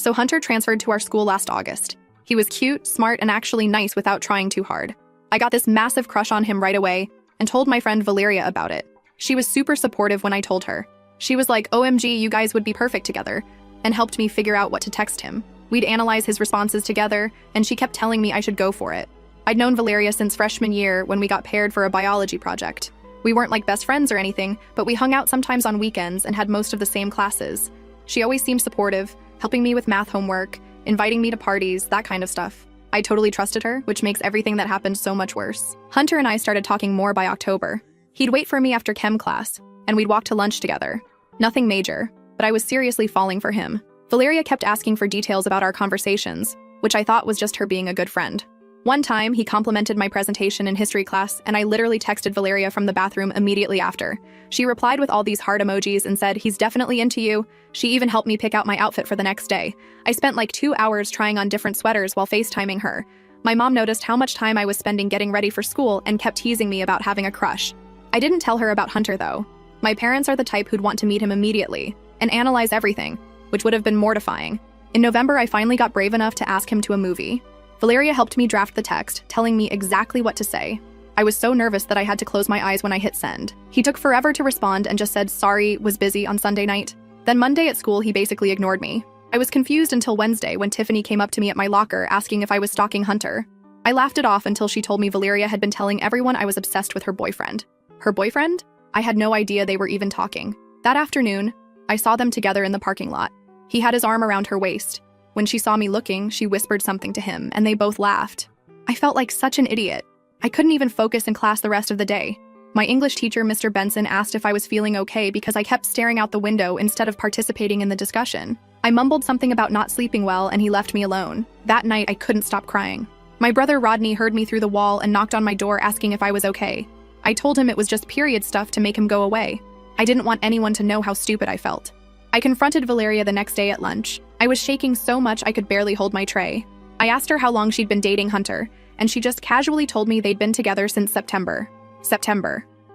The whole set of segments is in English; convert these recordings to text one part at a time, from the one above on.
So Hunter transferred to our school last August. He was cute, smart, and actually nice without trying too hard. I got this massive crush on him right away and told my friend Valeria about it. She was super supportive when I told her. She was like, OMG, you guys would be perfect together, and helped me figure out what to text him. We'd analyze his responses together, and she kept telling me I should go for it. I'd known Valeria since freshman year when we got paired for a biology project. We weren't like best friends or anything, but we hung out sometimes on weekends and had most of the same classes. She always seemed supportive, helping me with math homework, inviting me to parties, that kind of stuff. I totally trusted her, which makes everything that happened so much worse. Hunter and I started talking more by October. He'd wait for me after chem class, and we'd walk to lunch together. Nothing major, but I was seriously falling for him. Valeria kept asking for details about our conversations, which I thought was just her being a good friend. One time, he complimented my presentation in history class, and I literally texted Valeria from the bathroom immediately after. She replied with all these heart emojis and said, "He's definitely into you." She even helped me pick out my outfit for the next day. I spent like 2 hours trying on different sweaters while FaceTiming her. My mom noticed how much time I was spending getting ready for school and kept teasing me about having a crush. I didn't tell her about Hunter, though. My parents are the type who'd want to meet him immediately and analyze everything, which would have been mortifying. In November, I finally got brave enough to ask him to a movie. Valeria helped me draft the text, telling me exactly what to say. I was so nervous that I had to close my eyes when I hit send. He took forever to respond and just said, "Sorry, was busy" on Sunday night. Then Monday at school, he basically ignored me. I was confused until Wednesday when Tiffany came up to me at my locker asking if I was stalking Hunter. I laughed it off until she told me Valeria had been telling everyone I was obsessed with her boyfriend. Her boyfriend? I had no idea they were even talking. That afternoon, I saw them together in the parking lot. He had his arm around her waist. When she saw me looking, she whispered something to him, and they both laughed. I felt like such an idiot. I couldn't even focus in class the rest of the day. My English teacher, Mr. Benson, asked if I was feeling okay because I kept staring out the window instead of participating in the discussion. I mumbled something about not sleeping well, and he left me alone. That night, I couldn't stop crying. My brother Rodney heard me through the wall and knocked on my door asking if I was okay. I told him it was just period stuff to make him go away. I didn't want anyone to know how stupid I felt. I confronted Valeria the next day at lunch. I was shaking so much I could barely hold my tray. I asked her how long she'd been dating Hunter, and she just casually told me they'd been together since September.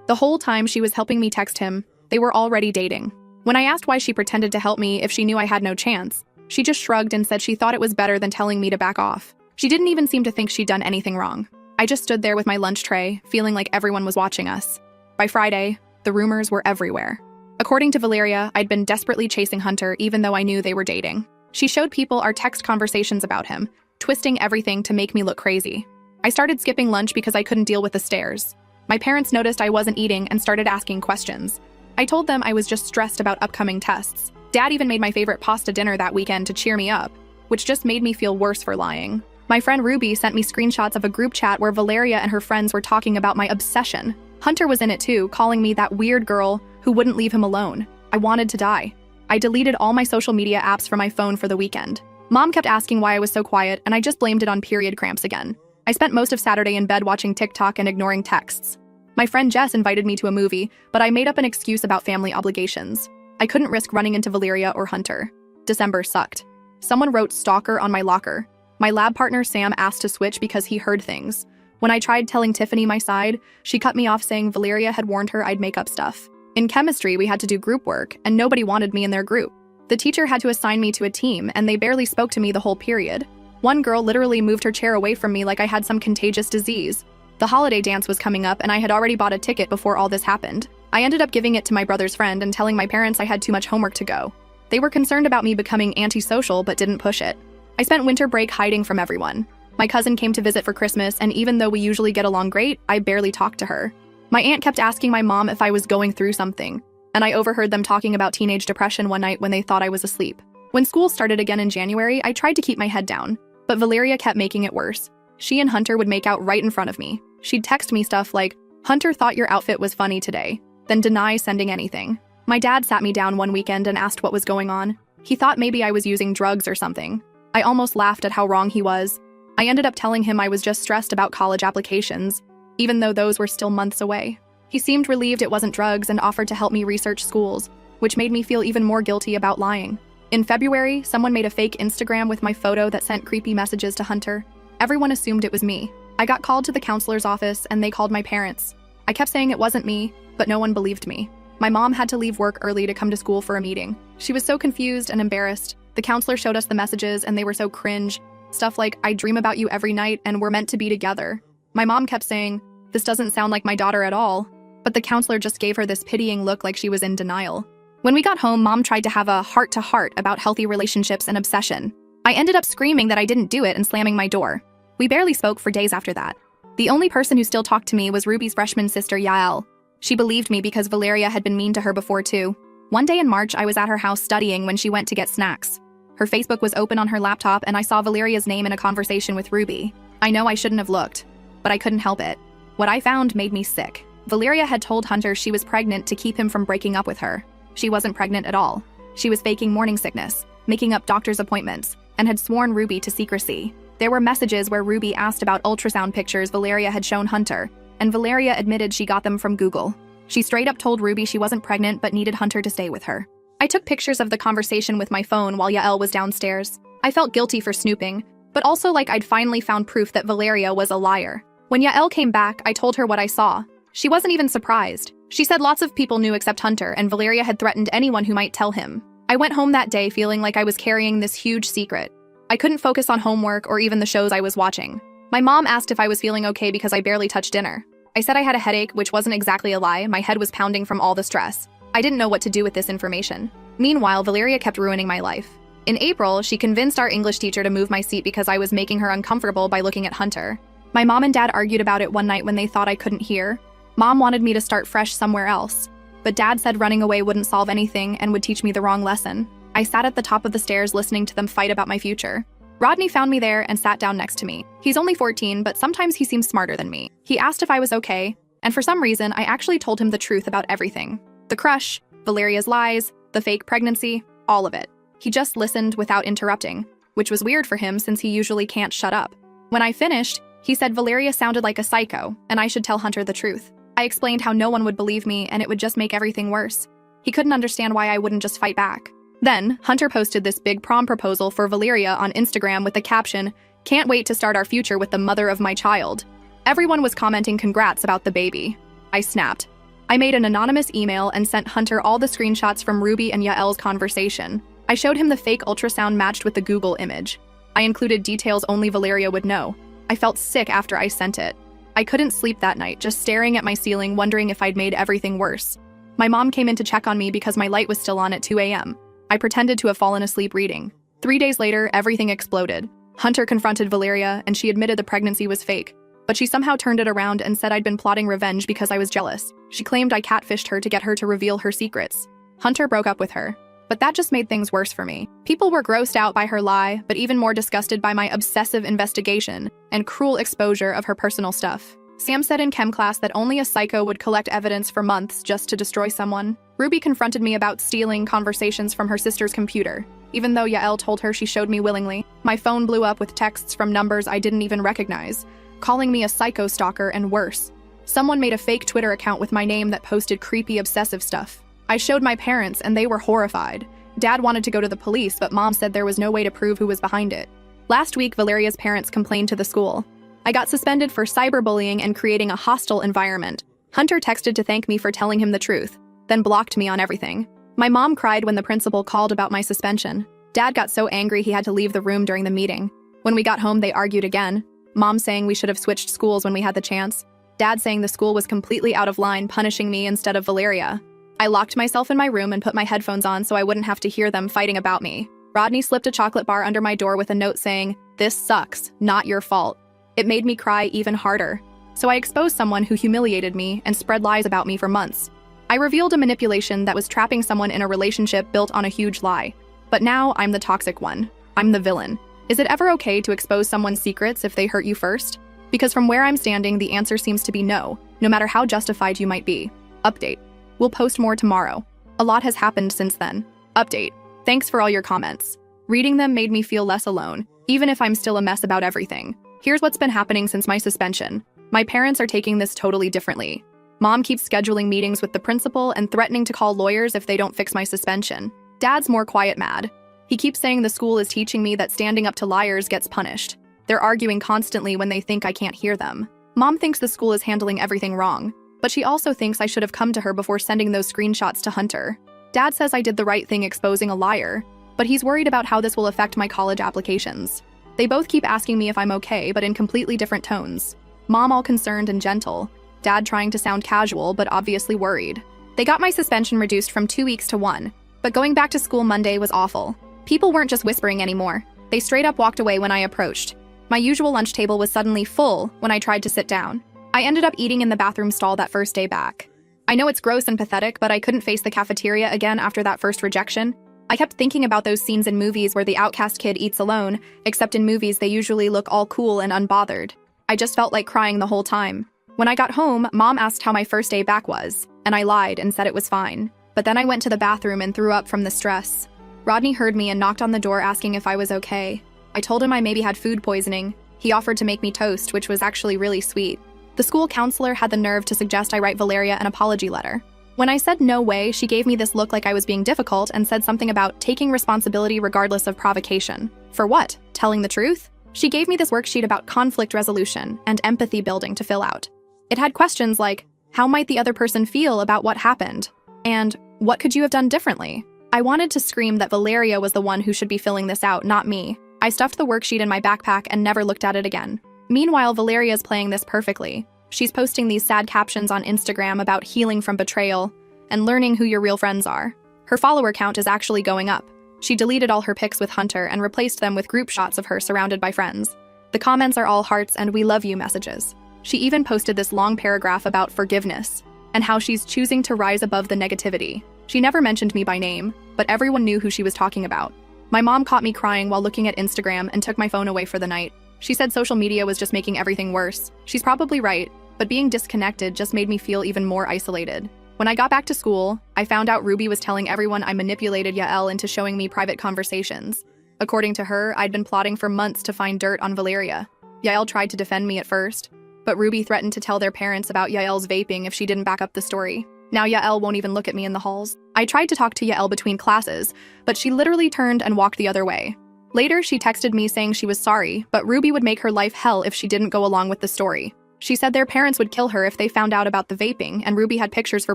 The whole time she was helping me text him, they were already dating. When I asked why she pretended to help me if she knew I had no chance, she just shrugged and said she thought it was better than telling me to back off. She didn't even seem to think she'd done anything wrong. I just stood there with my lunch tray, feeling like everyone was watching us. By Friday, the rumors were everywhere. According to Valeria, I'd been desperately chasing Hunter even though I knew they were dating. She showed people our text conversations about him, twisting everything to make me look crazy. I started skipping lunch because I couldn't deal with the stares. My parents noticed I wasn't eating and started asking questions. I told them I was just stressed about upcoming tests. Dad even made my favorite pasta dinner that weekend to cheer me up, which just made me feel worse for lying. My friend Ruby sent me screenshots of a group chat where Valeria and her friends were talking about my obsession. Hunter was in it too, calling me that weird girl who wouldn't leave him alone. I wanted to die. I deleted all my social media apps from my phone for the weekend. Mom kept asking why I was so quiet, and I just blamed it on period cramps again. I spent most of Saturday in bed watching TikTok and ignoring texts. My friend Jess invited me to a movie, but I made up an excuse about family obligations. I couldn't risk running into Valeria or Hunter. December sucked. Someone wrote "stalker" on my locker. My lab partner Sam asked to switch because he heard things. When I tried telling Tiffany my side, she cut me off saying Valeria had warned her I'd make up stuff. In chemistry, we had to do group work, and nobody wanted me in their group. The teacher had to assign me to a team, and they barely spoke to me the whole period. One girl literally moved her chair away from me like I had some contagious disease. The holiday dance was coming up, and I had already bought a ticket before all this happened. I ended up giving it to my brother's friend and telling my parents I had too much homework to go. They were concerned about me becoming antisocial, but didn't push it. I spent winter break hiding from everyone. My cousin came to visit for Christmas, and even though we usually get along great, I barely talked to her. My aunt kept asking my mom if I was going through something, and I overheard them talking about teenage depression one night when they thought I was asleep. When school started again in January, I tried to keep my head down, but Valeria kept making it worse. She and Hunter would make out right in front of me. She'd text me stuff like, "Hunter thought your outfit was funny today," then deny sending anything. My dad sat me down one weekend and asked what was going on. He thought maybe I was using drugs or something. I almost laughed at how wrong he was. I ended up telling him I was just stressed about college applications, even though those were still months away. He seemed relieved it wasn't drugs and offered to help me research schools, which made me feel even more guilty about lying. In February, someone made a fake Instagram with my photo that sent creepy messages to Hunter. Everyone assumed it was me. I got called to the counselor's office and they called my parents. I kept saying it wasn't me, but no one believed me. My mom had to leave work early to come to school for a meeting. She was so confused and embarrassed. The counselor showed us the messages and they were so cringe. Stuff like, "I dream about you every night and we're meant to be together." My mom kept saying, "This doesn't sound like my daughter at all." But the counselor just gave her this pitying look like she was in denial. When we got home, Mom tried to have a heart-to-heart about healthy relationships and obsession. I ended up screaming that I didn't do it and slamming my door. We barely spoke for days after that. The only person who still talked to me was Ruby's freshman sister, Yael. She believed me because Valeria had been mean to her before too. One day in March, I was at her house studying when she went to get snacks. Her Facebook was open on her laptop and I saw Valeria's name in a conversation with Ruby. I know I shouldn't have looked, but I couldn't help it. What I found made me sick. Valeria had told Hunter she was pregnant to keep him from breaking up with her. She wasn't pregnant at all. She was faking morning sickness, making up doctor's appointments, and had sworn Ruby to secrecy. There were messages where Ruby asked about ultrasound pictures Valeria had shown Hunter, and Valeria admitted she got them from Google. She straight up told Ruby she wasn't pregnant but needed Hunter to stay with her. I took pictures of the conversation with my phone while Yael was downstairs. I felt guilty for snooping, but also like I'd finally found proof that Valeria was a liar. When Yael came back, I told her what I saw. She wasn't even surprised. She said lots of people knew except Hunter, and Valeria had threatened anyone who might tell him. I went home that day feeling like I was carrying this huge secret. I couldn't focus on homework or even the shows I was watching. My mom asked if I was feeling okay because I barely touched dinner. I said I had a headache, which wasn't exactly a lie. My head was pounding from all the stress. I didn't know what to do with this information. Meanwhile, Valeria kept ruining my life. In April, she convinced our English teacher to move my seat because I was making her uncomfortable by looking at Hunter. My mom and dad argued about it one night when they thought I couldn't hear. Mom wanted me to start fresh somewhere else, but Dad said running away wouldn't solve anything and would teach me the wrong lesson. I sat at the top of the stairs listening to them fight about my future. Rodney found me there and sat down next to me. He's only 14, but sometimes he seems smarter than me. He asked if I was okay, and for some reason, I actually told him the truth about everything. The crush, Valeria's lies, the fake pregnancy, all of it. He just listened without interrupting, which was weird for him since he usually can't shut up. When I finished, he said Valeria sounded like a psycho, and I should tell Hunter the truth. I explained how no one would believe me and it would just make everything worse. He couldn't understand why I wouldn't just fight back. Then, Hunter posted this big prom proposal for Valeria on Instagram with the caption, "Can't wait to start our future with the mother of my child." Everyone was commenting congrats about the baby. I snapped. I made an anonymous email and sent Hunter all the screenshots from Ruby and Yael's conversation. I showed him the fake ultrasound matched with the Google image. I included details only Valeria would know. I felt sick after I sent it. I couldn't sleep that night, just staring at my ceiling, wondering if I'd made everything worse. My mom came in to check on me because my light was still on at 2 a.m. I pretended to have fallen asleep reading. 3 days later, everything exploded. Hunter confronted Valeria, and she admitted the pregnancy was fake. But she somehow turned it around and said I'd been plotting revenge because I was jealous. She claimed I catfished her to get her to reveal her secrets. Hunter broke up with her. But that just made things worse for me. People were grossed out by her lie, but even more disgusted by my obsessive investigation and cruel exposure of her personal stuff. Sam said in chem class that only a psycho would collect evidence for months just to destroy someone. Ruby confronted me about stealing conversations from her sister's computer. Even though Yael told her she showed me willingly, my phone blew up with texts from numbers I didn't even recognize, calling me a psycho stalker and worse. Someone made a fake Twitter account with my name that posted creepy, obsessive stuff. I showed my parents and they were horrified. Dad wanted to go to the police, but Mom said there was no way to prove who was behind it. Last week, Valeria's parents complained to the school. I got suspended for cyberbullying and creating a hostile environment. Hunter texted to thank me for telling him the truth, then blocked me on everything. My mom cried when the principal called about my suspension. Dad got so angry he had to leave the room during the meeting. When we got home, they argued again. Mom saying we should have switched schools when we had the chance. Dad saying the school was completely out of line, punishing me instead of Valeria. I locked myself in my room and put my headphones on so I wouldn't have to hear them fighting about me. Rodney slipped a chocolate bar under my door with a note saying, "This sucks, not your fault." It made me cry even harder. So I exposed someone who humiliated me and spread lies about me for months. I revealed a manipulation that was trapping someone in a relationship built on a huge lie. But now I'm the toxic one. I'm the villain. Is it ever okay to expose someone's secrets if they hurt you first? Because from where I'm standing, the answer seems to be no matter how justified you might be. Update. We'll post more tomorrow. A lot has happened since then. Update. Thanks for all your comments. Reading them made me feel less alone, even if I'm still a mess about everything. Here's what's been happening since my suspension. My parents are taking this totally differently. Mom keeps scheduling meetings with the principal and threatening to call lawyers if they don't fix my suspension. Dad's more quiet mad. He keeps saying the school is teaching me that standing up to liars gets punished. They're arguing constantly when they think I can't hear them. Mom thinks the school is handling everything wrong, but she also thinks I should have come to her before sending those screenshots to Hunter. Dad says I did the right thing exposing a liar, but he's worried about how this will affect my college applications. They both keep asking me if I'm okay, but in completely different tones. Mom all concerned and gentle, Dad trying to sound casual but obviously worried. They got my suspension reduced from 2 weeks to 1, but going back to school Monday was awful. People weren't just whispering anymore. They straight up walked away when I approached. My usual lunch table was suddenly full when I tried to sit down. I ended up eating in the bathroom stall that first day back. I know it's gross and pathetic, but I couldn't face the cafeteria again after that first rejection. I kept thinking about those scenes in movies where the outcast kid eats alone, except in movies they usually look all cool and unbothered. I just felt like crying the whole time. When I got home, Mom asked how my first day back was, and I lied and said it was fine. But then I went to the bathroom and threw up from the stress. Rodney heard me and knocked on the door asking if I was okay. I told him I maybe had food poisoning. He offered to make me toast, which was actually really sweet. The school counselor had the nerve to suggest I write Valeria an apology letter. When I said no way, she gave me this look like I was being difficult and said something about taking responsibility regardless of provocation. For what? Telling the truth? She gave me this worksheet about conflict resolution and empathy building to fill out. It had questions like, how might the other person feel about what happened? And what could you have done differently? I wanted to scream that Valeria was the one who should be filling this out, not me. I stuffed the worksheet in my backpack and never looked at it again. Meanwhile, Valeria's playing this perfectly. She's posting these sad captions on Instagram about healing from betrayal and learning who your real friends are. Her follower count is actually going up. She deleted all her pics with Hunter and replaced them with group shots of her surrounded by friends. The comments are all hearts and we love you messages. She even posted this long paragraph about forgiveness and how she's choosing to rise above the negativity. She never mentioned me by name, but everyone knew who she was talking about. My mom caught me crying while looking at Instagram and took my phone away for the night. She said social media was just making everything worse. She's probably right, but being disconnected just made me feel even more isolated. When I got back to school, I found out Ruby was telling everyone I manipulated Yael into showing me private conversations. According to her, I'd been plotting for months to find dirt on Valeria. Yael tried to defend me at first, but Ruby threatened to tell their parents about Yael's vaping if she didn't back up the story. Now Yael won't even look at me in the halls. I tried to talk to Yael between classes, but she literally turned and walked the other way. Later, she texted me saying she was sorry, but Ruby would make her life hell if she didn't go along with the story. She said their parents would kill her if they found out about the vaping, and Ruby had pictures for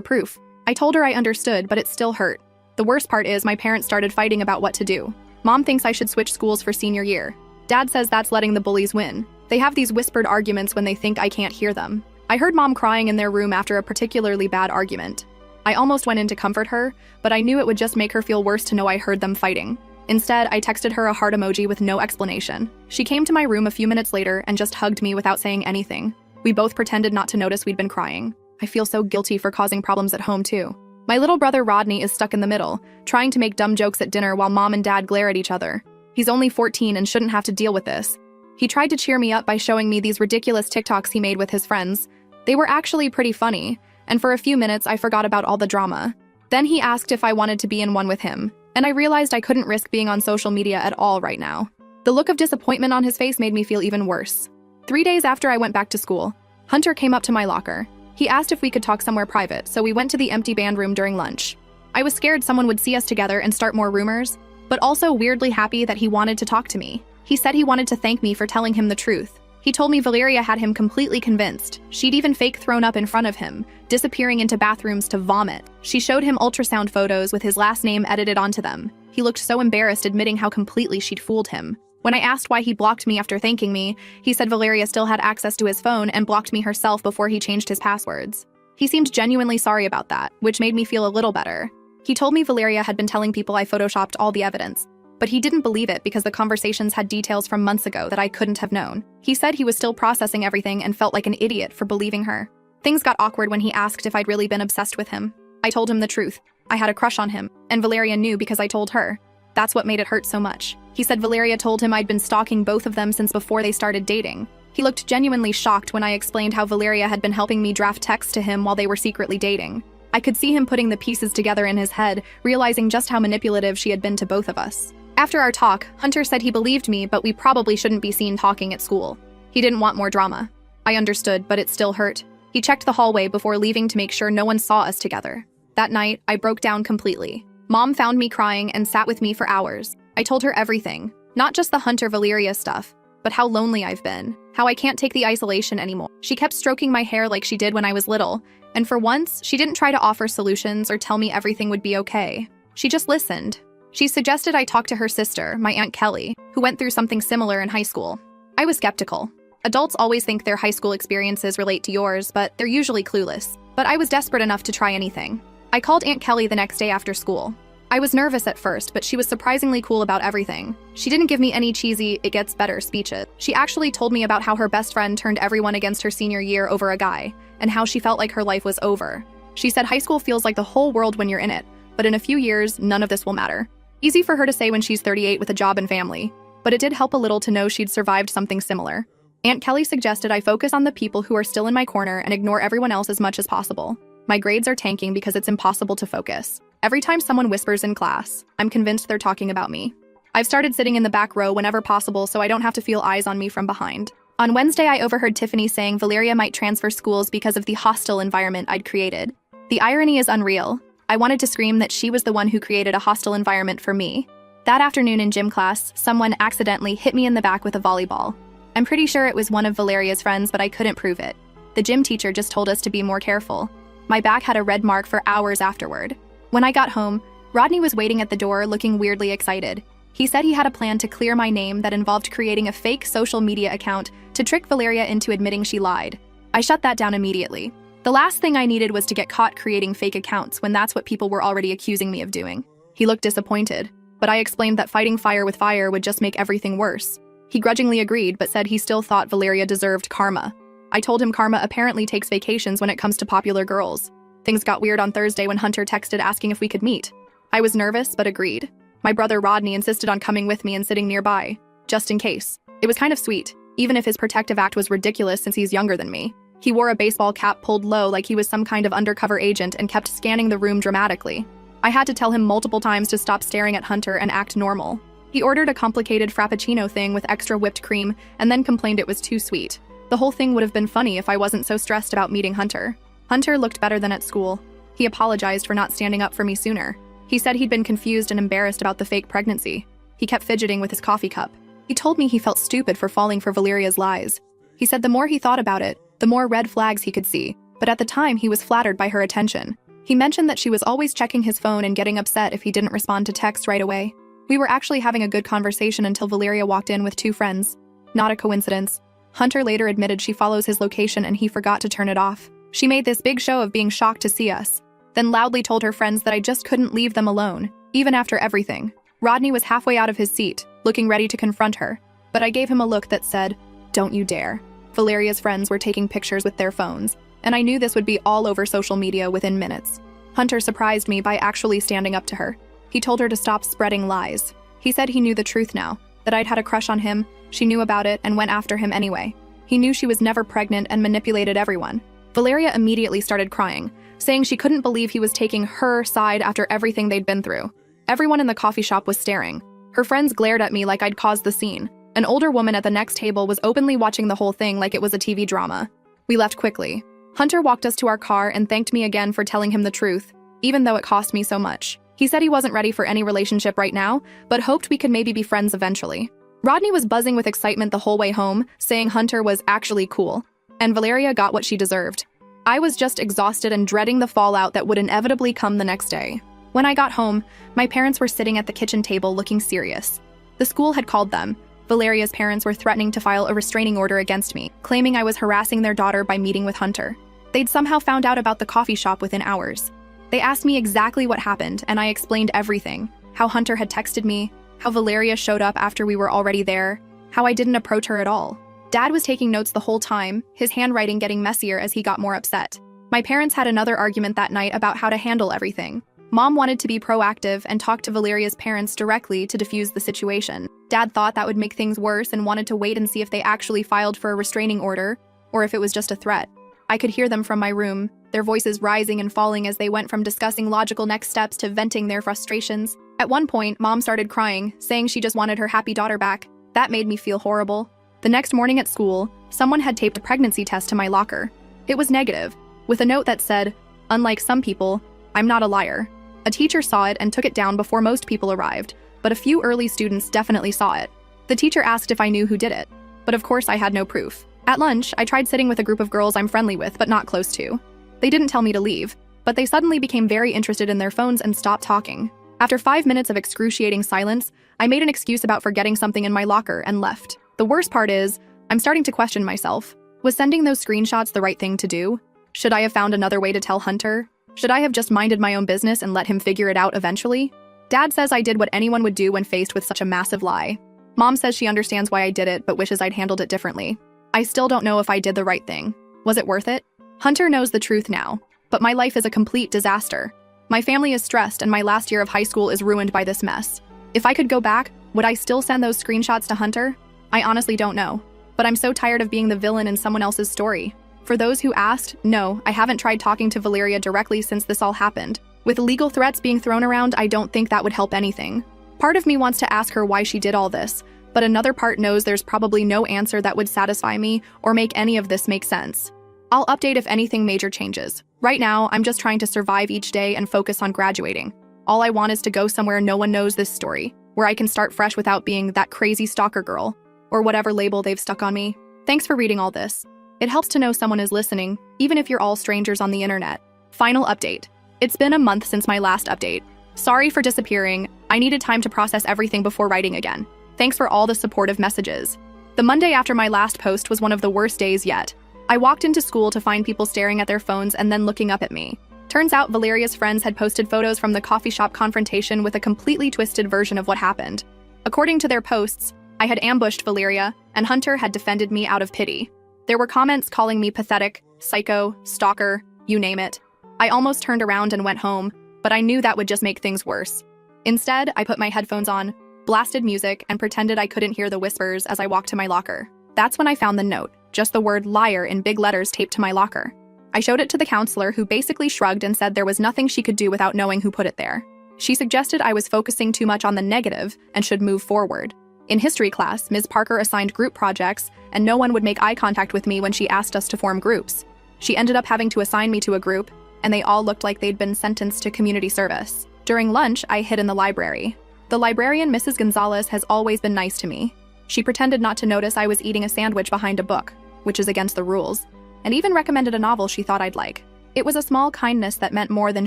proof. I told her I understood, but it still hurt. The worst part is my parents started fighting about what to do. Mom thinks I should switch schools for senior year. Dad says that's letting the bullies win. They have these whispered arguments when they think I can't hear them. I heard Mom crying in their room after a particularly bad argument. I almost went in to comfort her, but I knew it would just make her feel worse to know I heard them fighting. Instead, I texted her a heart emoji with no explanation. She came to my room a few minutes later and just hugged me without saying anything. We both pretended not to notice we'd been crying. I feel so guilty for causing problems at home, too. My little brother Rodney is stuck in the middle, trying to make dumb jokes at dinner while Mom and Dad glare at each other. He's only 14 and shouldn't have to deal with this. He tried to cheer me up by showing me these ridiculous TikToks he made with his friends. They were actually pretty funny, and for a few minutes I forgot about all the drama. Then he asked if I wanted to be in one with him, and I realized I couldn't risk being on social media at all right now. The look of disappointment on his face made me feel even worse. 3 days after I went back to school, Hunter came up to my locker. He asked if we could talk somewhere private, so we went to the empty band room during lunch. I was scared someone would see us together and start more rumors, but also weirdly happy that he wanted to talk to me. He said he wanted to thank me for telling him the truth. He told me Valeria had him completely convinced. She'd even fake thrown up in front of him, disappearing into bathrooms to vomit. She showed him ultrasound photos with his last name edited onto them. He looked so embarrassed, admitting how completely she'd fooled him. When I asked why he blocked me after thanking me, he said Valeria still had access to his phone and blocked me herself before he changed his passwords. He seemed genuinely sorry about that, which made me feel a little better. He told me Valeria had been telling people I photoshopped all the evidence, but he didn't believe it because the conversations had details from months ago that I couldn't have known. He said he was still processing everything and felt like an idiot for believing her. Things got awkward when he asked if I'd really been obsessed with him. I told him the truth. I had a crush on him, and Valeria knew because I told her. That's what made it hurt so much. He said Valeria told him I'd been stalking both of them since before they started dating. He looked genuinely shocked when I explained how Valeria had been helping me draft texts to him while they were secretly dating. I could see him putting the pieces together in his head, realizing just how manipulative she had been to both of us. After our talk, Hunter said he believed me, but we probably shouldn't be seen talking at school. He didn't want more drama. I understood, but it still hurt. He checked the hallway before leaving to make sure no one saw us together. That night, I broke down completely. Mom found me crying and sat with me for hours. I told her everything, not just the Hunter-Valeria stuff, but how lonely I've been, how I can't take the isolation anymore. She kept stroking my hair like she did when I was little, and for once, she didn't try to offer solutions or tell me everything would be okay. She just listened. She suggested I talk to her sister, my Aunt Kelly, who went through something similar in high school. I was skeptical. Adults always think their high school experiences relate to yours, but they're usually clueless. But I was desperate enough to try anything. I called Aunt Kelly the next day after school. I was nervous at first, but she was surprisingly cool about everything. She didn't give me any cheesy, it gets better speeches. She actually told me about how her best friend turned everyone against her senior year over a guy, and how she felt like her life was over. She said high school feels like the whole world when you're in it, but in a few years, none of this will matter. Easy for her to say when she's 38 with a job and family, but it did help a little to know she'd survived something similar. Aunt Kelly suggested I focus on the people who are still in my corner and ignore everyone else as much as possible. My grades are tanking because it's impossible to focus. Every time someone whispers in class, I'm convinced they're talking about me. I've started sitting in the back row whenever possible so I don't have to feel eyes on me from behind. On Wednesday, I overheard Tiffany saying Valeria might transfer schools because of the hostile environment I'd created. The irony is unreal. I wanted to scream that she was the one who created a hostile environment for me. That afternoon in gym class, someone accidentally hit me in the back with a volleyball. I'm pretty sure it was one of Valeria's friends, but I couldn't prove it. The gym teacher just told us to be more careful. My back had a red mark for hours afterward. When I got home, Rodney was waiting at the door looking weirdly excited. He said he had a plan to clear my name that involved creating a fake social media account to trick Valeria into admitting she lied. I shut that down immediately. The last thing I needed was to get caught creating fake accounts when that's what people were already accusing me of doing. He looked disappointed, but I explained that fighting fire with fire would just make everything worse. He grudgingly agreed, but said he still thought Valeria deserved karma. I told him karma apparently takes vacations when it comes to popular girls. Things got weird on Thursday when Hunter texted asking if we could meet. I was nervous, but agreed. My brother Rodney insisted on coming with me and sitting nearby, just in case. It was kind of sweet, even if his protective act was ridiculous since he's younger than me. He wore a baseball cap pulled low like he was some kind of undercover agent and kept scanning the room dramatically. I had to tell him multiple times to stop staring at Hunter and act normal. He ordered a complicated frappuccino thing with extra whipped cream and then complained it was too sweet. The whole thing would have been funny if I wasn't so stressed about meeting Hunter. Hunter looked better than at school. He apologized for not standing up for me sooner. He said he'd been confused and embarrassed about the fake pregnancy. He kept fidgeting with his coffee cup. He told me he felt stupid for falling for Valeria's lies. He said the more he thought about it, the more red flags he could see, but at the time he was flattered by her attention. He mentioned that she was always checking his phone and getting upset if he didn't respond to texts right away. We were actually having a good conversation until Valeria walked in with two friends. Not a coincidence. Hunter later admitted she follows his location and he forgot to turn it off. She made this big show of being shocked to see us, then loudly told her friends that I just couldn't leave them alone, even after everything. Rodney was halfway out of his seat, looking ready to confront her, but I gave him a look that said, "Don't you dare." Valeria's friends were taking pictures with their phones, and I knew this would be all over social media within minutes. Hunter surprised me by actually standing up to her. He told her to stop spreading lies. He said he knew the truth now, that I'd had a crush on him, she knew about it, and went after him anyway. He knew she was never pregnant and manipulated everyone. Valeria immediately started crying, saying she couldn't believe he was taking her side after everything they'd been through. Everyone in the coffee shop was staring. Her friends glared at me like I'd caused the scene. An older woman at the next table was openly watching the whole thing like it was a TV drama. We left quickly. Hunter walked us to our car and thanked me again for telling him the truth, even though it cost me so much. He said he wasn't ready for any relationship right now, but hoped we could maybe be friends eventually. Rodney was buzzing with excitement the whole way home, saying Hunter was actually cool, and Valeria got what she deserved. I was just exhausted and dreading the fallout that would inevitably come the next day. When I got home, my parents were sitting at the kitchen table looking serious. The school had called them. Valeria's parents were threatening to file a restraining order against me, claiming I was harassing their daughter by meeting with Hunter. They'd somehow found out about the coffee shop within hours. They asked me exactly what happened, and I explained everything. How Hunter had texted me, how Valeria showed up after we were already there, how I didn't approach her at all. Dad was taking notes the whole time, his handwriting getting messier as he got more upset. My parents had another argument that night about how to handle everything. Mom wanted to be proactive and talk to Valeria's parents directly to defuse the situation. Dad thought that would make things worse and wanted to wait and see if they actually filed for a restraining order, or if it was just a threat. I could hear them from my room, their voices rising and falling as they went from discussing logical next steps to venting their frustrations. At one point, Mom started crying, saying she just wanted her happy daughter back. That made me feel horrible. The next morning at school, someone had taped a pregnancy test to my locker. It was negative, with a note that said, "Unlike some people, I'm not a liar." A teacher saw it and took it down before most people arrived, but a few early students definitely saw it. The teacher asked if I knew who did it, but of course I had no proof. At lunch, I tried sitting with a group of girls I'm friendly with but not close to. They didn't tell me to leave, but they suddenly became very interested in their phones and stopped talking. After 5 minutes of excruciating silence, I made an excuse about forgetting something in my locker and left. The worst part is, I'm starting to question myself. Was sending those screenshots the right thing to do? Should I have found another way to tell Hunter? Should I have just minded my own business and let him figure it out eventually? Dad says I did what anyone would do when faced with such a massive lie. Mom says she understands why I did it, but wishes I'd handled it differently. I still don't know if I did the right thing. Was it worth it? Hunter knows the truth now, but my life is a complete disaster. My family is stressed and my last year of high school is ruined by this mess. If I could go back, would I still send those screenshots to Hunter? I honestly don't know, but I'm so tired of being the villain in someone else's story. For those who asked, no, I haven't tried talking to Valeria directly since this all happened. With legal threats being thrown around, I don't think that would help anything. Part of me wants to ask her why she did all this, but another part knows there's probably no answer that would satisfy me or make any of this make sense. I'll update if anything major changes. Right now, I'm just trying to survive each day and focus on graduating. All I want is to go somewhere no one knows this story, where I can start fresh without being that crazy stalker girl, or whatever label they've stuck on me. Thanks for reading all this. It helps to know someone is listening, even if you're all strangers on the internet. Final update. It's been a month since my last update. Sorry for disappearing. I needed time to process everything before writing again. Thanks for all the supportive messages. The Monday after my last post was one of the worst days yet. I walked into school to find people staring at their phones and then looking up at me. Turns out Valeria's friends had posted photos from the coffee shop confrontation with a completely twisted version of what happened. According to their posts, I had ambushed Valeria, and Hunter had defended me out of pity. There were comments calling me pathetic, psycho, stalker, you name it. I almost turned around and went home, but I knew that would just make things worse. Instead, I put my headphones on, blasted music, and pretended I couldn't hear the whispers as I walked to my locker. That's when I found the note, just the word liar in big letters taped to my locker. I showed it to the counselor, who basically shrugged and said there was nothing she could do without knowing who put it there. She suggested I was focusing too much on the negative and should move forward. In history class, Ms. Parker assigned group projects, and no one would make eye contact with me when she asked us to form groups. She ended up having to assign me to a group, and they all looked like they'd been sentenced to community service. During lunch, I hid in the library. The librarian, Mrs. Gonzalez, has always been nice to me. She pretended not to notice I was eating a sandwich behind a book, which is against the rules, and even recommended a novel she thought I'd like. It was a small kindness that meant more than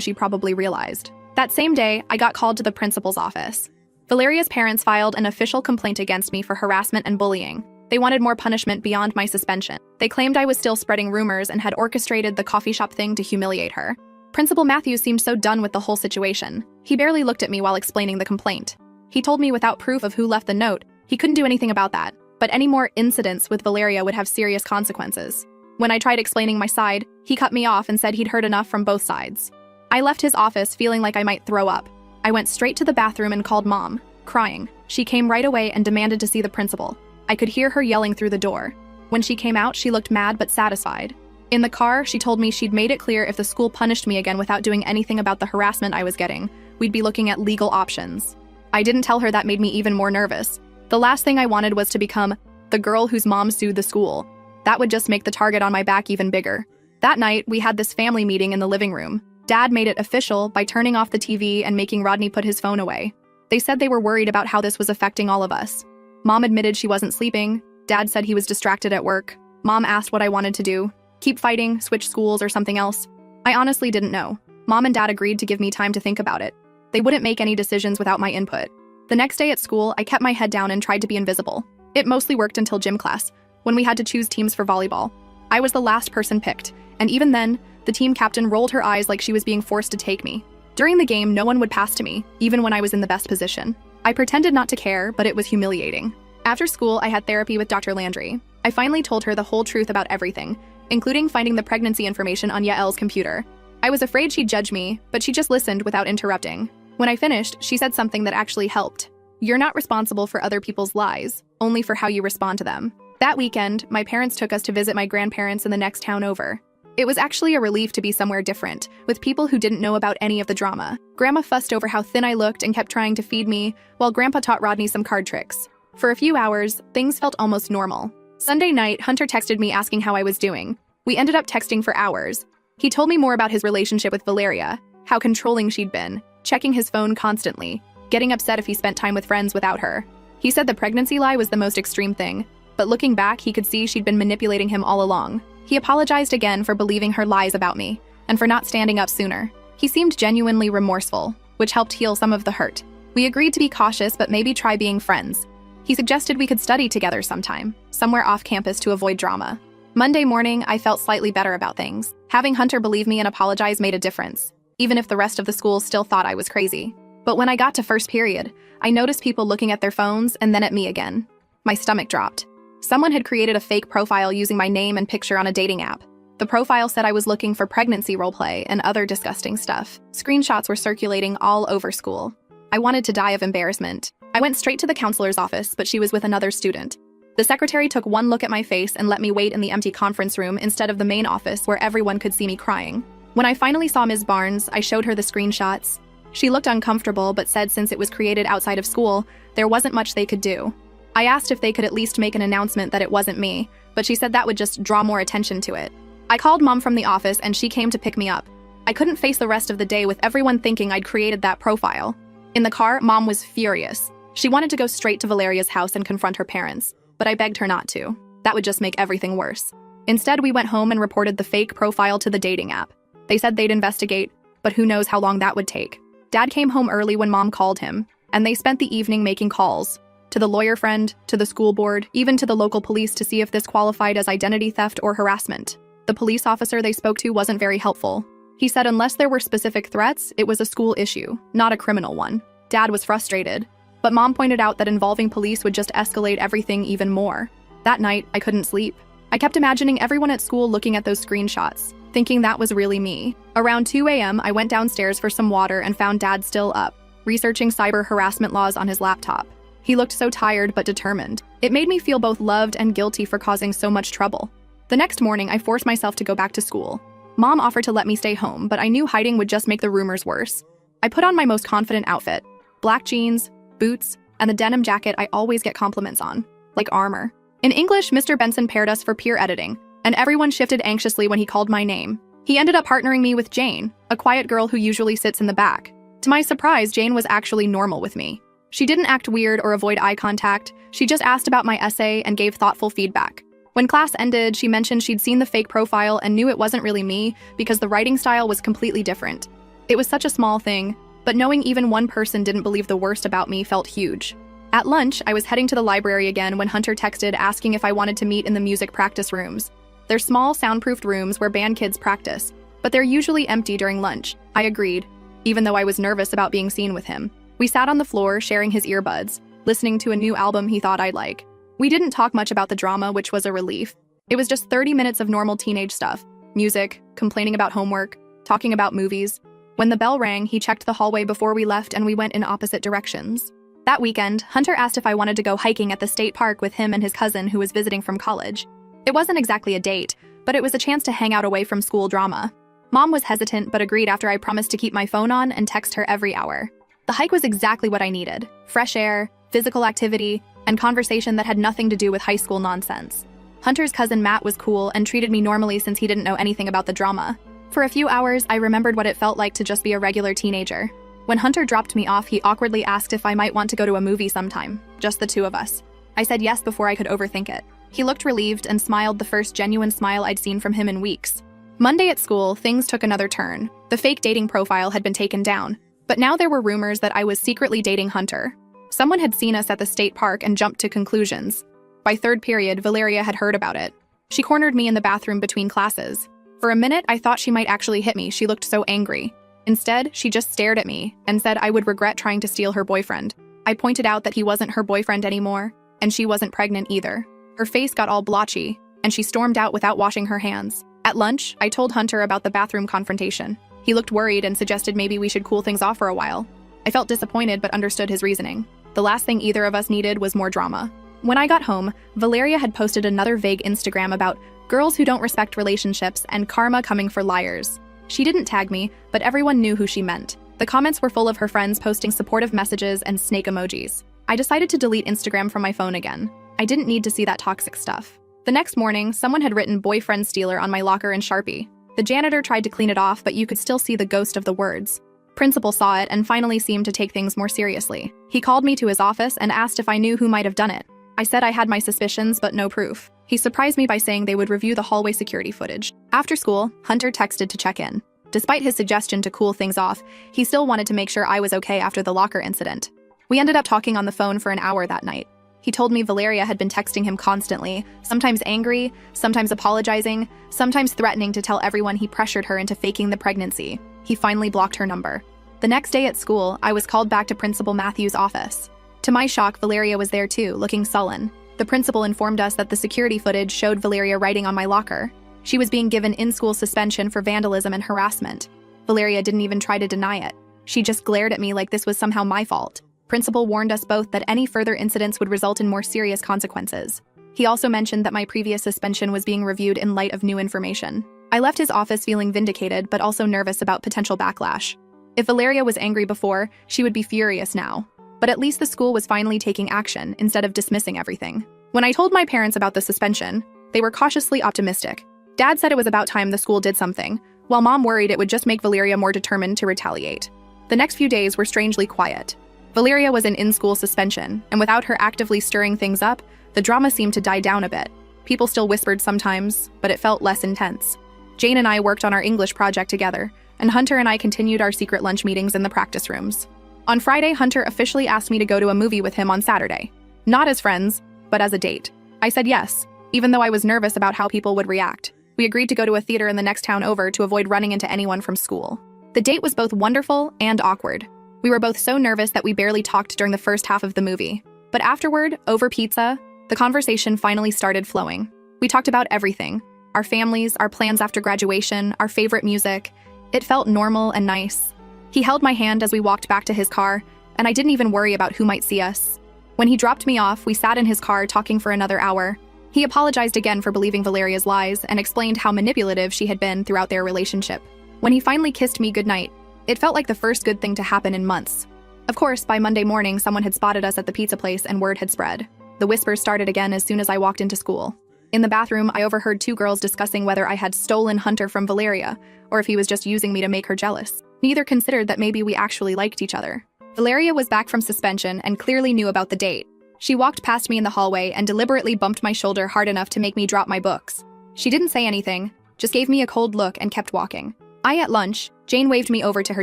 she probably realized. That same day, I got called to the principal's office. Valeria's parents filed an official complaint against me for harassment and bullying. They wanted more punishment beyond my suspension. They claimed I was still spreading rumors and had orchestrated the coffee shop thing to humiliate her. Principal Matthews seemed so done with the whole situation. He barely looked at me while explaining the complaint. He told me without proof of who left the note, he couldn't do anything about that, but any more incidents with Valeria would have serious consequences. When I tried explaining my side, he cut me off and said he'd heard enough from both sides. I left his office feeling like I might throw up. I went straight to the bathroom and called Mom, crying. She came right away and demanded to see the principal. I could hear her yelling through the door. When she came out, she looked mad but satisfied. In the car, she told me she'd made it clear if the school punished me again without doing anything about the harassment I was getting, we'd be looking at legal options. I didn't tell her that made me even more nervous. The last thing I wanted was to become the girl whose mom sued the school. That would just make the target on my back even bigger. That night, we had this family meeting in the living room. Dad made it official by turning off the TV and making Rodney put his phone away. They said they were worried about how this was affecting all of us. Mom admitted she wasn't sleeping. Dad said he was distracted at work. Mom asked what I wanted to do. Keep fighting, switch schools, or something else. I honestly didn't know. Mom and Dad agreed to give me time to think about it. They wouldn't make any decisions without my input. The next day at school, I kept my head down and tried to be invisible. It mostly worked until gym class, when we had to choose teams for volleyball. I was the last person picked, and even then, the team captain rolled her eyes like she was being forced to take me. During the game, no one would pass to me, even when I was in the best position. I pretended not to care, but it was humiliating. After school, I had therapy with Dr. Landry. I finally told her the whole truth about everything, including finding the pregnancy information on Yael's computer. I was afraid she'd judge me, but she just listened without interrupting. When I finished, she said something that actually helped. You're not responsible for other people's lies, only for how you respond to them. That weekend, my parents took us to visit my grandparents in the next town over. It was actually a relief to be somewhere different, with people who didn't know about any of the drama. Grandma fussed over how thin I looked and kept trying to feed me, while Grandpa taught Rodney some card tricks. For a few hours, things felt almost normal. Sunday night, Hunter texted me asking how I was doing. We ended up texting for hours. He told me more about his relationship with Valeria, how controlling she'd been, checking his phone constantly, getting upset if he spent time with friends without her. He said the pregnancy lie was the most extreme thing, but looking back, he could see she'd been manipulating him all along. He apologized again for believing her lies about me, and for not standing up sooner. He seemed genuinely remorseful, which helped heal some of the hurt. We agreed to be cautious but maybe try being friends. He suggested we could study together sometime, somewhere off campus to avoid drama. Monday morning, I felt slightly better about things. Having Hunter believe me and apologize made a difference, even if the rest of the school still thought I was crazy. But when I got to first period, I noticed people looking at their phones and then at me again. My stomach dropped. Someone had created a fake profile using my name and picture on a dating app. The profile said I was looking for pregnancy roleplay and other disgusting stuff. Screenshots were circulating all over school. I wanted to die of embarrassment. I went straight to the counselor's office, but she was with another student. The secretary took one look at my face and let me wait in the empty conference room instead of the main office where everyone could see me crying. When I finally saw Ms. Barnes, I showed her the screenshots. She looked uncomfortable but said since it was created outside of school, there wasn't much they could do. I asked if they could at least make an announcement that it wasn't me, but she said that would just draw more attention to it. I called Mom from the office and she came to pick me up. I couldn't face the rest of the day with everyone thinking I'd created that profile. In the car, Mom was furious. She wanted to go straight to Valeria's house and confront her parents, but I begged her not to. That would just make everything worse. Instead, we went home and reported the fake profile to the dating app. They said they'd investigate, but who knows how long that would take. Dad came home early when Mom called him, and they spent the evening making calls. To the lawyer friend, to the school board, even to the local police to see if this qualified as identity theft or harassment. The police officer they spoke to wasn't very helpful. He said unless there were specific threats, it was a school issue, not a criminal one. Dad was frustrated, but Mom pointed out that involving police would just escalate everything even more. That night, I couldn't sleep. I kept imagining everyone at school looking at those screenshots, thinking that was really me. Around 2 a.m., I went downstairs for some water and found Dad still up, researching cyber harassment laws on his laptop. He looked so tired but determined. It made me feel both loved and guilty for causing so much trouble. The next morning, I forced myself to go back to school. Mom offered to let me stay home, but I knew hiding would just make the rumors worse. I put on my most confident outfit, black jeans, boots, and the denim jacket I always get compliments on, like armor. In English, Mr. Benson paired us for peer editing, and everyone shifted anxiously when he called my name. He ended up partnering me with Jane, a quiet girl who usually sits in the back. To my surprise, Jane was actually normal with me. She didn't act weird or avoid eye contact, she just asked about my essay and gave thoughtful feedback. When class ended, she mentioned she'd seen the fake profile and knew it wasn't really me because the writing style was completely different. It was such a small thing, but knowing even one person didn't believe the worst about me felt huge. At lunch, I was heading to the library again when Hunter texted asking if I wanted to meet in the music practice rooms. They're small, soundproofed rooms where band kids practice, but they're usually empty during lunch. I agreed, even though I was nervous about being seen with him. We sat on the floor, sharing his earbuds, listening to a new album he thought I'd like. We didn't talk much about the drama, which was a relief. It was just 30 minutes of normal teenage stuff. Music, complaining about homework, talking about movies. When the bell rang, he checked the hallway before we left and we went in opposite directions. That weekend, Hunter asked if I wanted to go hiking at the state park with him and his cousin who was visiting from college. It wasn't exactly a date, but it was a chance to hang out away from school drama. Mom was hesitant but agreed after I promised to keep my phone on and text her every hour. The hike was exactly what I needed. Fresh air, physical activity, and conversation that had nothing to do with high school nonsense. Hunter's cousin Matt was cool and treated me normally since he didn't know anything about the drama. For a few hours, I remembered what it felt like to just be a regular teenager. When Hunter dropped me off, he awkwardly asked if I might want to go to a movie sometime, just the two of us. I said yes before I could overthink it. He looked relieved and smiled, the first genuine smile I'd seen from him in weeks. Monday at school, things took another turn. The fake dating profile had been taken down, but now there were rumors that I was secretly dating Hunter. Someone had seen us at the state park and jumped to conclusions. By third period, Valeria had heard about it. She cornered me in the bathroom between classes. For a minute, I thought she might actually hit me. She looked so angry. Instead, she just stared at me and said I would regret trying to steal her boyfriend. I pointed out that he wasn't her boyfriend anymore, and she wasn't pregnant either. Her face got all blotchy, and she stormed out without washing her hands. At lunch, I told Hunter about the bathroom confrontation. He looked worried and suggested maybe we should cool things off for a while. I felt disappointed but understood his reasoning. The last thing either of us needed was more drama. When I got home, Valeria had posted another vague Instagram about girls who don't respect relationships and karma coming for liars. She didn't tag me, but everyone knew who she meant. The comments were full of her friends posting supportive messages and snake emojis. I decided to delete Instagram from my phone again. I didn't need to see that toxic stuff. The next morning, someone had written boyfriend stealer on my locker in Sharpie. The janitor tried to clean it off, but you could still see the ghost of the words. Principal saw it and finally seemed to take things more seriously. He called me to his office and asked if I knew who might have done it. I said I had my suspicions, but no proof. He surprised me by saying they would review the hallway security footage. After school, Hunter texted to check in. Despite his suggestion to cool things off, he still wanted to make sure I was okay after the locker incident. We ended up talking on the phone for an hour that night. He told me Valeria had been texting him constantly, sometimes angry, sometimes apologizing, sometimes threatening to tell everyone he pressured her into faking the pregnancy. He finally blocked her number. The next day at school, I was called back to Principal Matthews' office. To my shock, Valeria was there too, looking sullen. The principal informed us that the security footage showed Valeria writing on my locker. She was being given in-school suspension for vandalism and harassment. Valeria didn't even try to deny it. She just glared at me like this was somehow my fault. Principal warned us both that any further incidents would result in more serious consequences. He also mentioned that my previous suspension was being reviewed in light of new information. I left his office feeling vindicated but also nervous about potential backlash. If Valeria was angry before, she would be furious now. But at least the school was finally taking action instead of dismissing everything. When I told my parents about the suspension, they were cautiously optimistic. Dad said it was about time the school did something, while Mom worried it would just make Valeria more determined to retaliate. The next few days were strangely quiet. Valeria was in-school suspension, and without her actively stirring things up, the drama seemed to die down a bit. People still whispered sometimes, but it felt less intense. Jane and I worked on our English project together, and Hunter and I continued our secret lunch meetings in the practice rooms. On Friday, Hunter officially asked me to go to a movie with him on Saturday. Not as friends, but as a date. I said yes, even though I was nervous about how people would react. We agreed to go to a theater in the next town over to avoid running into anyone from school. The date was both wonderful and awkward. We were both so nervous that we barely talked during the first half of the movie. But afterward, over pizza, the conversation finally started flowing. We talked about everything. Our families, our plans after graduation, our favorite music. It felt normal and nice. He held my hand as we walked back to his car, and I didn't even worry about who might see us. When he dropped me off, we sat in his car talking for another hour. He apologized again for believing Valeria's lies and explained how manipulative she had been throughout their relationship. When he finally kissed me goodnight, it felt like the first good thing to happen in months. Of course, by Monday morning, someone had spotted us at the pizza place and word had spread. The whispers started again as soon as I walked into school. In the bathroom, I overheard two girls discussing whether I had stolen Hunter from Valeria, or if he was just using me to make her jealous. Neither considered that maybe we actually liked each other. Valeria was back from suspension and clearly knew about the date. She walked past me in the hallway and deliberately bumped my shoulder hard enough to make me drop my books. She didn't say anything, just gave me a cold look and kept walking. At lunch, Jane waved me over to her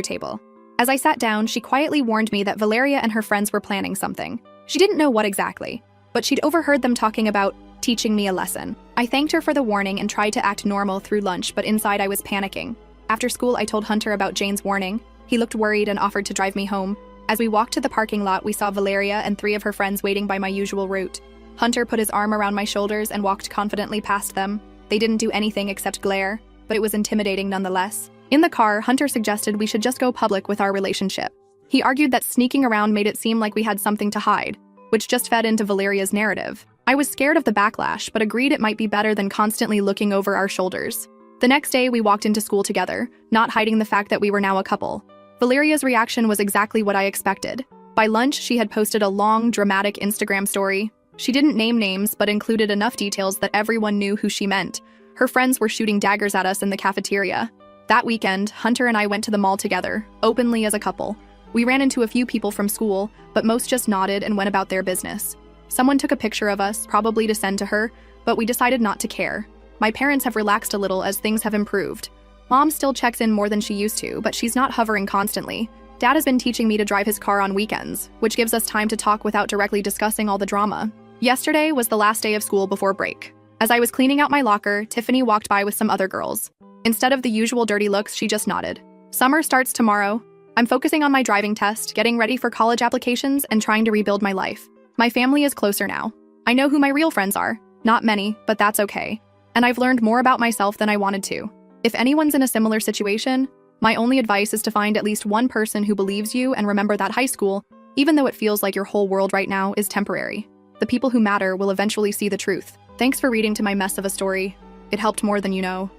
table. As I sat down, she quietly warned me that Valeria and her friends were planning something. She didn't know what exactly, but she'd overheard them talking about teaching me a lesson. I thanked her for the warning and tried to act normal through lunch, but inside I was panicking. After school, I told Hunter about Jane's warning. He looked worried and offered to drive me home. As we walked to the parking lot, we saw Valeria and 3 of her friends waiting by my usual route. Hunter put his arm around my shoulders and walked confidently past them. They didn't do anything except glare, but it was intimidating nonetheless. In the car, Hunter suggested we should just go public with our relationship. He argued that sneaking around made it seem like we had something to hide, which just fed into Valeria's narrative. I was scared of the backlash, but agreed it might be better than constantly looking over our shoulders. The next day, we walked into school together, not hiding the fact that we were now a couple. Valeria's reaction was exactly what I expected. By lunch, she had posted a long, dramatic Instagram story. She didn't name names, but included enough details that everyone knew who she meant. Her friends were shooting daggers at us in the cafeteria. That weekend, Hunter and I went to the mall together, openly as a couple. We ran into a few people from school, but most just nodded and went about their business. Someone took a picture of us, probably to send to her, but we decided not to care. My parents have relaxed a little as things have improved. Mom still checks in more than she used to, but she's not hovering constantly. Dad has been teaching me to drive his car on weekends, which gives us time to talk without directly discussing all the drama. Yesterday was the last day of school before break. As I was cleaning out my locker, Tiffany walked by with some other girls. Instead of the usual dirty looks, she just nodded. Summer starts tomorrow. I'm focusing on my driving test, getting ready for college applications, and trying to rebuild my life. My family is closer now. I know who my real friends are. Not many, but that's okay. And I've learned more about myself than I wanted to. If anyone's in a similar situation, my only advice is to find at least one person who believes you and remember that high school, even though it feels like your whole world right now, is temporary. The people who matter will eventually see the truth. Thanks for reading to my mess of a story. It helped more than you know.